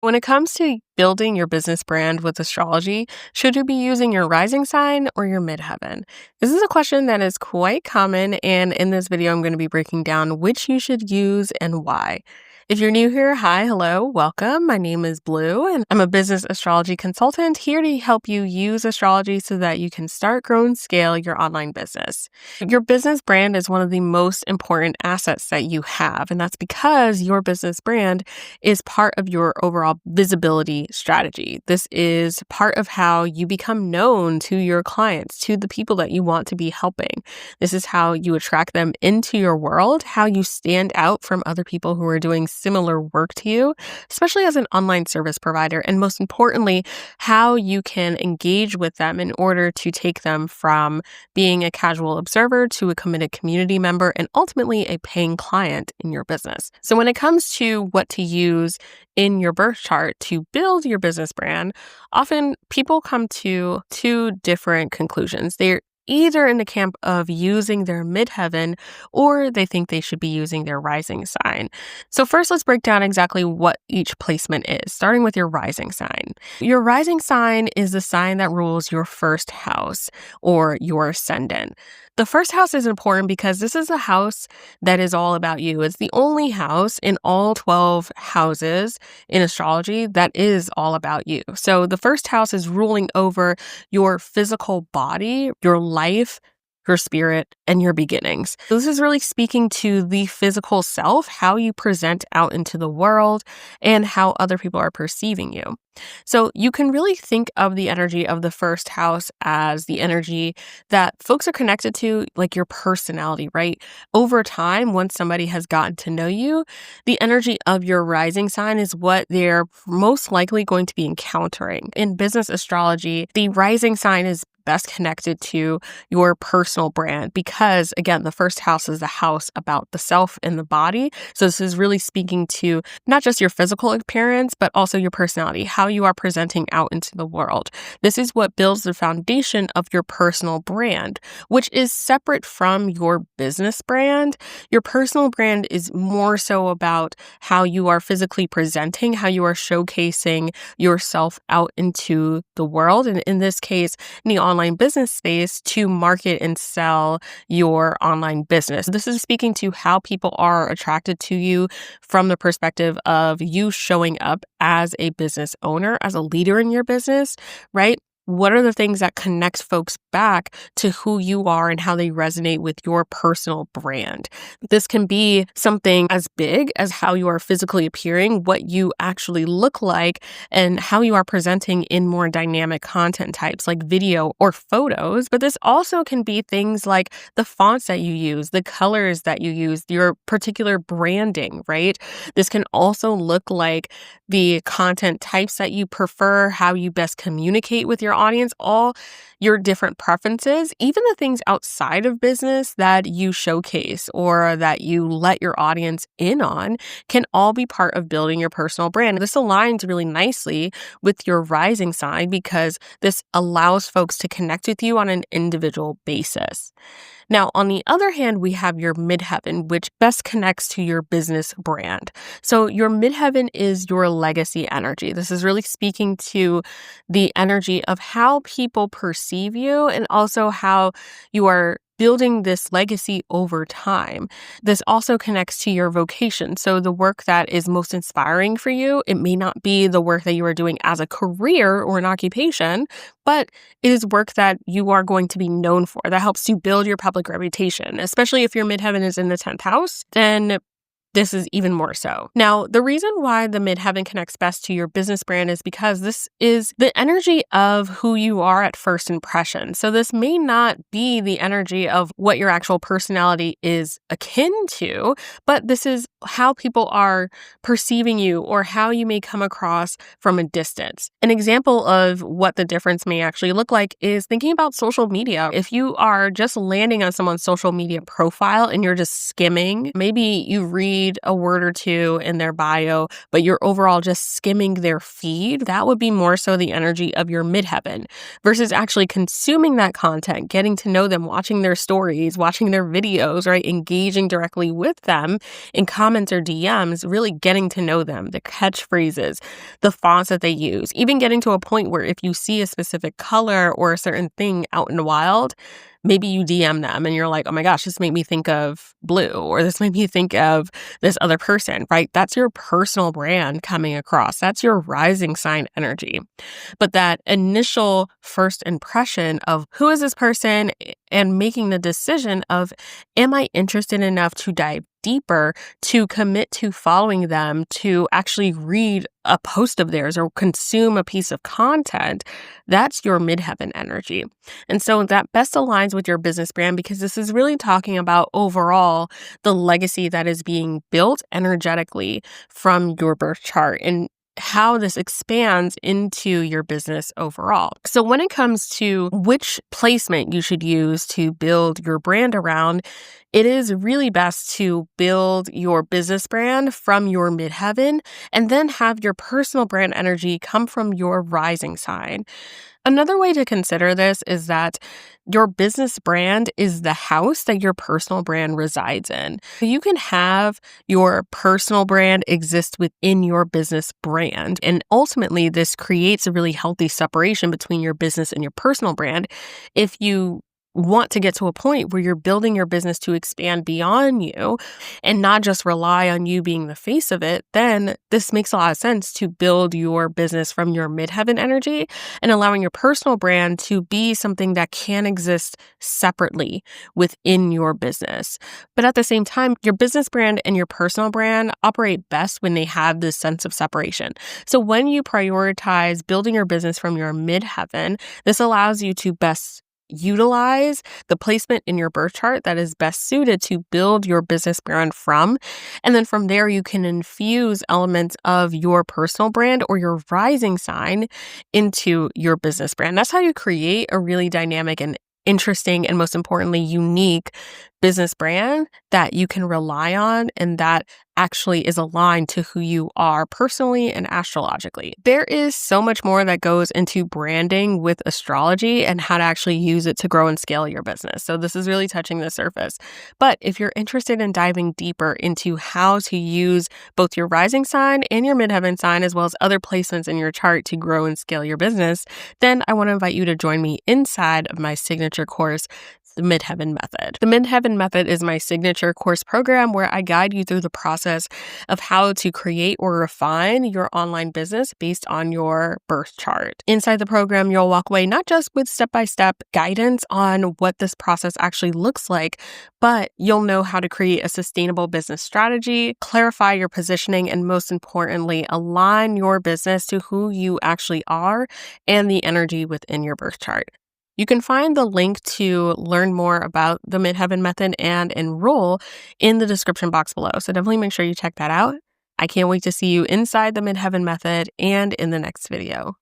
When it comes to building your business brand with astrology, should you be using your rising sign or your midheaven? This is a question that is quite common, and in this video, I'm going to be breaking down which you should use and why. If you're new here, hi, hello, welcome. My name is Blue, and I'm a business astrology consultant here to help you use astrology so that you can start, grow, and scale your online business. Your business brand is one of the most important assets that you have, and that's because your business brand is part of your overall visibility strategy. This is part of how you become known to your clients, to the people that you want to be helping. This is how you attract them into your world, how you stand out from other people who are doing similar work to you, especially as an online service provider, and most importantly, how you can engage with them in order to take them from being a casual observer to a committed community member and ultimately a paying client in your business. So when it comes to what to use in your birth chart to build your business brand, often people come to two different conclusions. They're either in the camp of using their midheaven or they think they should be using their rising sign. So first, let's break down exactly what each placement is, starting with your rising sign. Your rising sign is the sign that rules your first house or your ascendant. The first house is important because this is a house that is all about you. It's the only house in all 12 houses in astrology that is all about you. So the first house is ruling over your physical body, your life, your spirit, and your beginnings. So this is really speaking to the physical self, how you present out into the world, and how other people are perceiving you. So you can really think of the energy of the first house as the energy that folks are connected to, like your personality, right? Over time, once somebody has gotten to know you, the energy of your rising sign is what they're most likely going to be encountering. In business astrology, the rising sign is best connected to your personal brand because, again, the first house is the house about the self and the body. So this is really speaking to not just your physical appearance, but also your personality, how you are presenting out into the world. This is what builds the foundation of your personal brand, which is separate from your business brand. Your personal brand is more so about how you are physically presenting, how you are showcasing yourself out into the world. And in this case, in the online business space, to market and sell your online business. This is speaking to how people are attracted to you from the perspective of you showing up as a business owner, as a leader in your business, right? What are the things that connect folks back to who you are and how they resonate with your personal brand? This can be something as big as how you are physically appearing, what you actually look like, and how you are presenting in more dynamic content types like video or photos. But this also can be things like the fonts that you use, the colors that you use, your particular branding, right? This can also look like the content types that you prefer, how you best communicate with your audience, all your different preferences, even the things outside of business that you showcase or that you let your audience in on can all be part of building your personal brand. This aligns really nicely with your rising sign because this allows folks to connect with you on an individual basis. Now, on the other hand, we have your midheaven, which best connects to your business brand. So your midheaven is your legacy energy. This is really speaking to the energy of how people perceive you and also how you are building this legacy over time. This also connects to your vocation. So the work that is most inspiring for you, it may not be the work that you are doing as a career or an occupation, but it is work that you are going to be known for, that helps you build your public reputation. Especially if your midheaven is in the 10th house, then this is even more so. Now, the reason why the midheaven connects best to your business brand is because this is the energy of who you are at first impression. So this may not be the energy of what your actual personality is akin to, but this is how people are perceiving you or how you may come across from a distance. An example of what the difference may actually look like is thinking about social media. If you are just landing on someone's social media profile and you're just skimming, maybe you read read a word or two in their bio, but you're overall just skimming their feed, that would be more so the energy of your midheaven versus actually consuming that content, getting to know them, watching their stories, watching their videos, right? Engaging directly with them in comments or DMs, really getting to know them, the catchphrases, the fonts that they use, even getting to a point where if you see a specific color or a certain thing out in the wild, maybe you DM them and you're like, oh my gosh, this made me think of blue, or this made me think of this other person, right? That's your personal brand coming across. That's your rising sign energy. But that initial first impression of who is this person and making the decision of, am I interested enough to dive deeper, to commit to following them, to actually read a post of theirs or consume a piece of content, that's your midheaven energy. And so that best aligns with your business brand because this is really talking about overall the legacy that is being built energetically from your birth chart and how this expands into your business overall. So when it comes to which placement you should use to build your brand around, it is really best to build your business brand from your midheaven and then have your personal brand energy come from your rising sign. Another way to consider this is that your business brand is the house that your personal brand resides in. You can have your personal brand exist within your business brand. And ultimately, this creates a really healthy separation between your business and your personal brand. If you want to get to a point where you're building your business to expand beyond you and not just rely on you being the face of it, then this makes a lot of sense to build your business from your midheaven energy and allowing your personal brand to be something that can exist separately within your business. But at the same time, your business brand and your personal brand operate best when they have this sense of separation. So when you prioritize building your business from your midheaven, this allows you to best utilize the placement in your birth chart that is best suited to build your business brand from. And then from there, you can infuse elements of your personal brand or your rising sign into your business brand. That's how you create a really dynamic and interesting and most importantly, unique business brand that you can rely on and that actually is aligned to who you are personally and astrologically. There is so much more that goes into branding with astrology and how to actually use it to grow and scale your business. So this is really touching the surface. But if you're interested in diving deeper into how to use both your rising sign and your midheaven sign, as well as other placements in your chart to grow and scale your business, then I want to invite you to join me inside of my signature course, the Midheaven Method. The Midheaven Method is my signature course program where I guide you through the process of how to create or refine your online business based on your birth chart. Inside the program, you'll walk away not just with step-by-step guidance on what this process actually looks like, but you'll know how to create a sustainable business strategy, clarify your positioning, and most importantly, align your business to who you actually are and the energy within your birth chart. You can find the link to learn more about the Midheaven Method and enroll in the description box below. So definitely make sure you check that out. I can't wait to see you inside the Midheaven Method and in the next video.